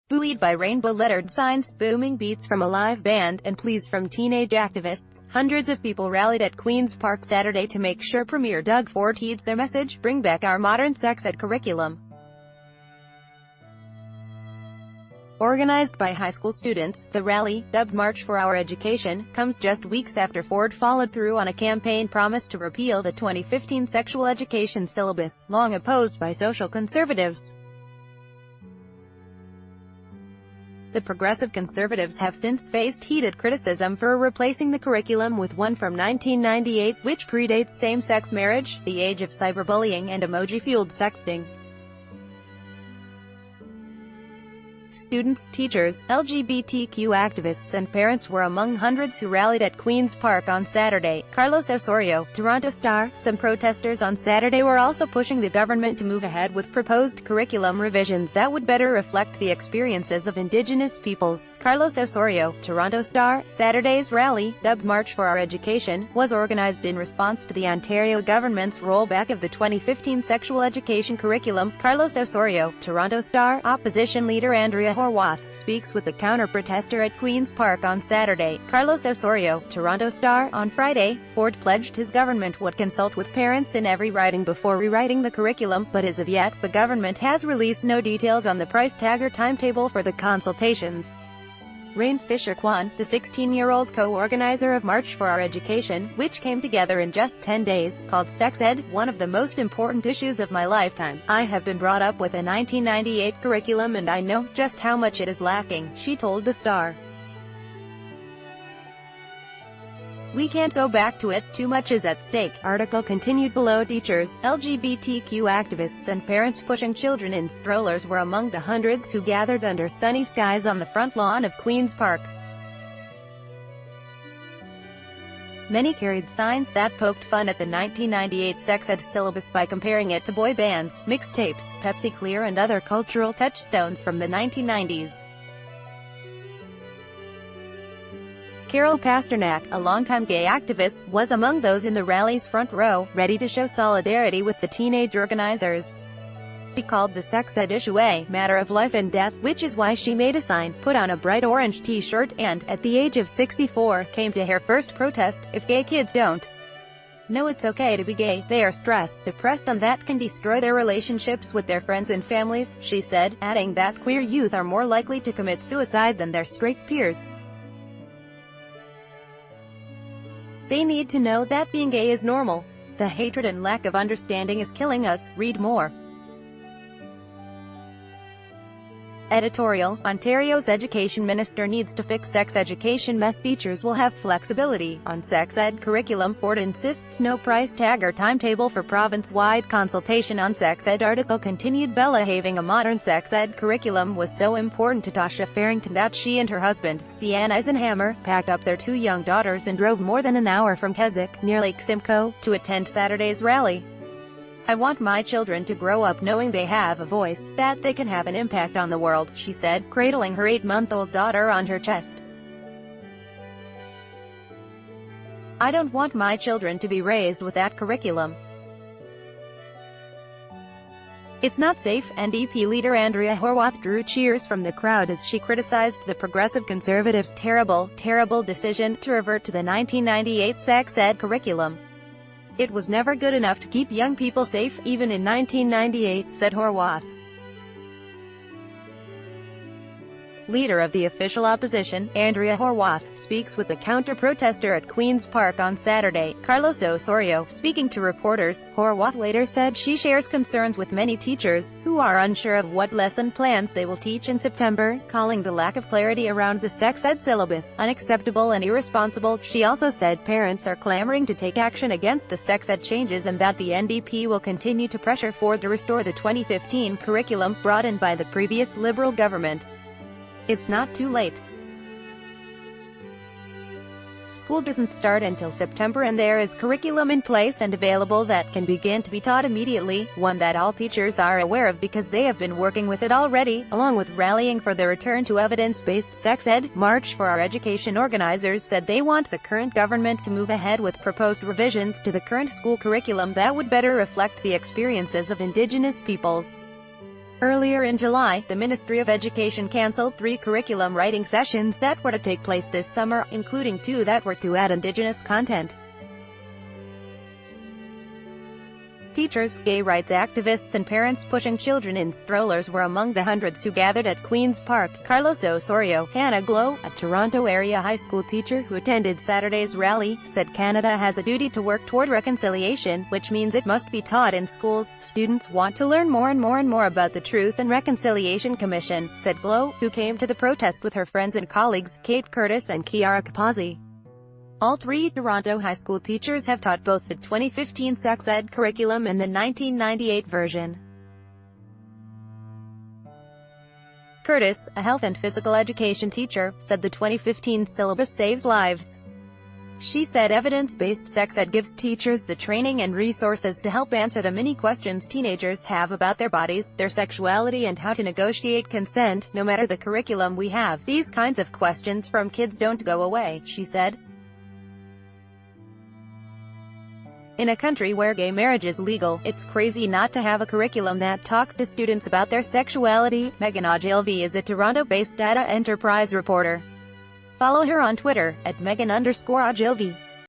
Buoyed by rainbow-lettered signs, booming beats from a live band, and pleas from teenage activists, hundreds of people rallied at Queen's Park Saturday to make sure Premier Doug Ford heeds their message, "Bring back our modern sex ed curriculum." Organized by high school students, the rally, dubbed March for Our Education, comes just weeks after Ford followed through on a campaign promise to repeal the 2015 sexual education syllabus, long opposed by social conservatives. The progressive conservatives have since faced heated criticism for replacing the curriculum with one from 1998, which predates same-sex marriage, the age of cyberbullying and emoji-fueled sexting. Students, teachers, LGBTQ activists and parents were among hundreds who rallied at Queen's Park on Saturday. Carlos Osorio, Toronto Star. Some protesters on Saturday were also pushing the government to move ahead with proposed curriculum revisions that would better reflect the experiences of Indigenous peoples. Carlos Osorio, Toronto Star. Saturday's rally, dubbed March for Our Education, was organized in response to the Ontario government's rollback of the 2015 sexual education curriculum. Carlos Osorio, Toronto Star. Opposition leader Andrea Horwath speaks with the counter-protester at Queen's Park on Saturday. Carlos Osorio, Toronto Star. On Friday, Ford pledged his government would consult with parents in every riding before rewriting the curriculum, but as of yet, the government has released no details on the price tag or timetable for the consultations. Rain Fisher-Kwan, the 16-year-old co-organizer of March for Our Education, which came together in just 10 days, called sex ed one of the most important issues of my lifetime. "I have been brought up with a 1998 curriculum and I know just how much it is lacking," she told the Star. "We can't go back to it, too much is at stake." Article continued below. Teachers, LGBTQ activists and parents pushing children in strollers were among the hundreds who gathered under sunny skies on the front lawn of Queen's Park. Many carried signs that poked fun at the 1998 sex ed syllabus by comparing it to boy bands, mixtapes, Pepsi Clear and other cultural touchstones from the 1990s. Carol Pasternak, a longtime gay activist, was among those in the rally's front row, ready to show solidarity with the teenage organizers. She called the sex ed issue a matter of life and death, which is why she made a sign, put on a bright orange t-shirt, and, at the age of 64, came to her first protest. "If gay kids don't know it's okay to be gay, they are stressed, depressed, and that can destroy their relationships with their friends and families," she said, adding that queer youth are more likely to commit suicide than their straight peers. "They need to know that being gay is normal. The hatred and lack of understanding is killing us." Read more. Editorial: Ontario's education minister needs to fix sex education mess. Teachers will have flexibility on sex ed curriculum. Ford insists no price tag or timetable for province-wide consultation on sex ed. Article continued. Bella having a modern sex ed curriculum was so important to Tasha Farrington that she and her husband, Sian Eisenhammer, packed up their 2 young daughters and drove more than an hour from Keswick, near Lake Simcoe, to attend Saturday's rally. "I want my children to grow up knowing they have a voice, that they can have an impact on the world," she said, cradling her 8-month-old daughter on her chest. "I don't want my children to be raised with that curriculum. It's not safe." NDP leader Andrea Horwath drew cheers from the crowd as she criticized the progressive conservatives' terrible decision to revert to the 1998 sex ed curriculum. "It was never good enough to keep young people safe, even in 1998, said Horwath. Leader of the official opposition, Andrea Horwath, speaks with the counter-protester at Queen's Park on Saturday. Carlos Osorio, speaking to reporters, Horwath later said she shares concerns with many teachers, who are unsure of what lesson plans they will teach in September, calling the lack of clarity around the sex ed syllabus unacceptable and irresponsible. She also said parents are clamoring to take action against the sex ed changes and that the NDP will continue to pressure Ford to restore the 2015 curriculum, brought in by the previous Liberal government. "It's not too late. School doesn't start until September and there is curriculum in place and available that can begin to be taught immediately, one that all teachers are aware of because they have been working with it already." Along with rallying for the return to evidence-based sex ed, March for Our Education organizers said they want the current government to move ahead with proposed revisions to the current school curriculum that would better reflect the experiences of Indigenous peoples. Earlier in July, the Ministry of Education cancelled 3 curriculum writing sessions that were to take place this summer, including 2 that were to add Indigenous content. Teachers, gay rights activists and parents pushing children in strollers were among the hundreds who gathered at Queen's Park. Carlos Osorio, Hannah Glow, a Toronto area high school teacher who attended Saturday's rally, said Canada has a duty to work toward reconciliation, which means it must be taught in schools. Students want to learn more and more about the Truth and Reconciliation Commission, said Glow, who came to the protest with her friends and colleagues, Kate Curtis and Kiara Kapazi. All 3 Toronto high school teachers have taught both the 2015 sex ed curriculum and the 1998 version. Curtis, a health and physical education teacher, said the 2015 syllabus saves lives. She said evidence-based sex ed gives teachers the training and resources to help answer the many questions teenagers have about their bodies, their sexuality and how to negotiate consent. No matter the curriculum we have, these kinds of questions from kids don't go away, she said. In a country where gay marriage is legal, it's crazy not to have a curriculum that talks to students about their sexuality. Megan Ogilvy is a Toronto-based data enterprise reporter. Follow her on Twitter, @Megan_Ogilvy.